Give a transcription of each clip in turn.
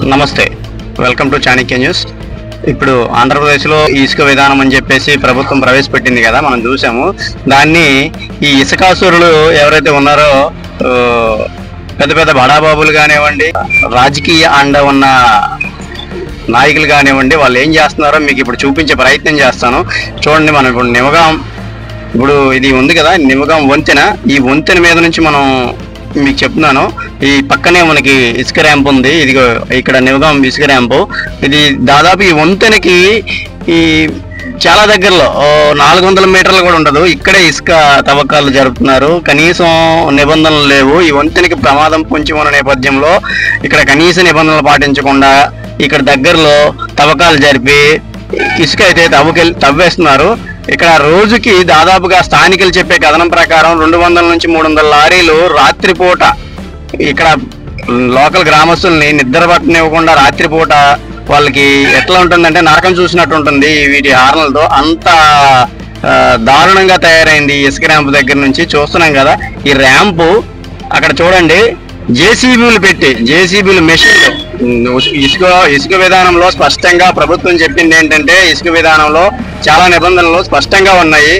నమస్తే, welcome to Chanakya news. ఇప్పుడు ఆంధ్రప్రదేశ్లో ఈ ఇసుక విధానం అని చెప్పేసి ప్రభుత్వం ప్రవేశపెట్టింది కదా, మనం చూసాము. దాన్ని ఈ ఇసుకాసురులు ఎవరైతే ఉన్నారో పెద్ద పెద్ద బడాబాబులు కానివ్వండి, రాజకీయ అండ ఉన్న నాయకులు కానివ్వండి, వాళ్ళు ఏం చేస్తున్నారో మీకు ఇప్పుడు చూపించే ప్రయత్నం చేస్తాను. చూడండి, మనం ఇప్పుడు నిమగాం, ఇప్పుడు ఇది ఉంది కదా నిమగాం వంతెన, ఈ వంతెన మీద నుంచి మనం మీకు చెప్తున్నాను. ఈ పక్కనే మనకి ఇసుక ర్యాంప్ ఉంది, ఇది ఇక్కడ నిమగాం ఇసుక ర్యాంపు. ఇది దాదాపు ఈ వంతెనకి ఈ చాలా దగ్గరలో 400 మీటర్లు కూడా ఉండదు. ఇక్కడే ఇసుక తవ్వకాలు జరుపుతున్నారు. కనీసం నిబంధనలు లేవు. ఈ వంతెనకి ప్రమాదం పొంచి ఉన్న నేపథ్యంలో ఇక్కడ కనీస నిబంధనలు పాటించకుండా ఇక్కడ దగ్గరలో తవ్వకాలు జరిపి ఇసుక అయితే తవ్వేస్తున్నారు. ఇక్కడ రోజుకి దాదాపుగా స్థానికులు చెప్పే కథనం ప్రకారం 200 నుంచి 300 లారీలు రాత్రిపూట ఇక్కడ లోకల్ గ్రామస్తుల్ని నిద్ర పట్టనివ్వకుండా రాత్రిపూట వాళ్ళకి ఎట్లా ఉంటుందంటే నరకం చూసినట్టు ఉంటుంది వీటి హార్నలతో. అంత దారుణంగా తయారైంది ఇసుక ర్యాంపు దగ్గర నుంచి. చూస్తున్నాం కదా ఈ ర్యాంపు, అక్కడ చూడండి జేసీబీలు మెషిన్లు. ఇసుక విధానంలో స్పష్టంగా ప్రభుత్వం చెప్పింది ఏంటంటే, ఇసుక విధానంలో చాలా నిబంధనలు స్పష్టంగా ఉన్నాయి.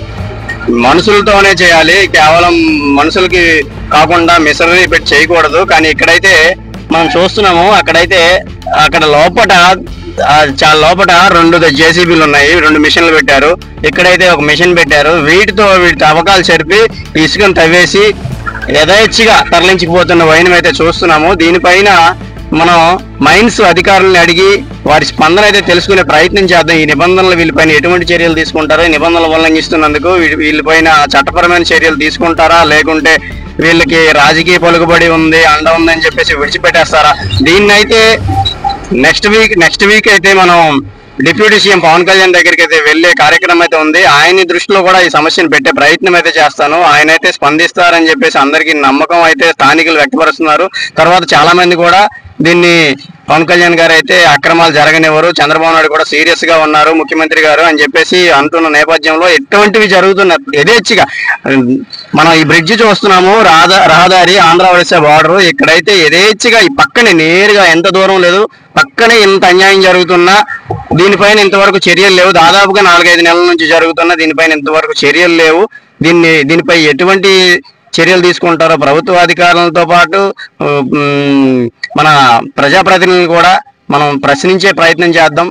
మనుషులతోనే చేయాలి, కేవలం మనుషులకి కాకుండా మిషనరీ పెట్టి చేయకూడదు. కానీ ఇక్కడైతే మనం చూస్తున్నాము, అక్కడ చాలా లోపల 2 జేసీబీలు ఉన్నాయి, 2 మిషన్లు పెట్టారు. ఇక్కడైతే ఒక మిషన్ పెట్టారు. వీటి తవ్వకాలు జరిపి ఇసుకను తవ్వేసి యథేచ్ఛగా తరలించిపోతున్న వైనం అయితే చూస్తున్నాము. దీనిపైన మనం మైన్స్ అధికారులను అడిగి వారి స్పందన అయితే తెలుసుకునే ప్రయత్నం చేద్దాం. ఈ నిబంధనలు వీళ్ళపైన ఎటువంటి చర్యలు తీసుకుంటారో, ఈ నిబంధనలు ఉల్లంఘిస్తున్నందుకు వీళ్ళపైన చట్టపరమైన చర్యలు తీసుకుంటారా, లేకుంటే వీళ్ళకి రాజకీయ పలుకుబడి ఉంది, అండ ఉందని చెప్పేసి విడిచిపెట్టేస్తారా? దీన్నైతే నెక్స్ట్ వీక్ అయితే మనం డిప్యూటీ సీఎం పవన్ కళ్యాణ్ దగ్గరికి అయితే వెళ్లే కార్యక్రమం అయితే ఉంది. ఆయన దృష్టిలో కూడా ఈ సమస్యను పెట్టే ప్రయత్నం అయితే చేస్తాను. ఆయన అయితే స్పందిస్తారని చెప్పేసి అందరికీ నమ్మకం అయితే స్థానికులు వ్యక్తపరుస్తున్నారు. తర్వాత చాలా మంది కూడా దీన్ని పవన్ కళ్యాణ్ గారు అయితే అక్రమాలు జరగనివ్వరు, చంద్రబాబు నాయుడు కూడా సీరియస్ గా ఉన్నారు ముఖ్యమంత్రి గారు అని చెప్పేసి అంటున్న నేపథ్యంలో ఎటువంటివి జరుగుతున్న యథేచ్ఛగా మనం ఈ బ్రిడ్జి చూస్తున్నాము, రహదారి ఆంధ్ర ఒడిశా బార్డర్. ఇక్కడైతే యథేచ్ఛగా ఈ పక్కనే నేరుగా ఎంత దూరం లేదు, పక్కనే ఇంత అన్యాయం జరుగుతున్నా దీనిపైన ఇంతవరకు చర్యలు లేవు. దాదాపుగా 4-5 నెలల నుంచి జరుగుతున్నా దీనిపైన ఇంతవరకు చర్యలు లేవు. దీనిపై ఎటువంటి చర్యలు తీసుకుంటారో ప్రభుత్వ అధికారులతో పాటు మన ప్రజాప్రతినిధులు కూడా మనం ప్రశ్నించే ప్రయత్నం చేద్దాం.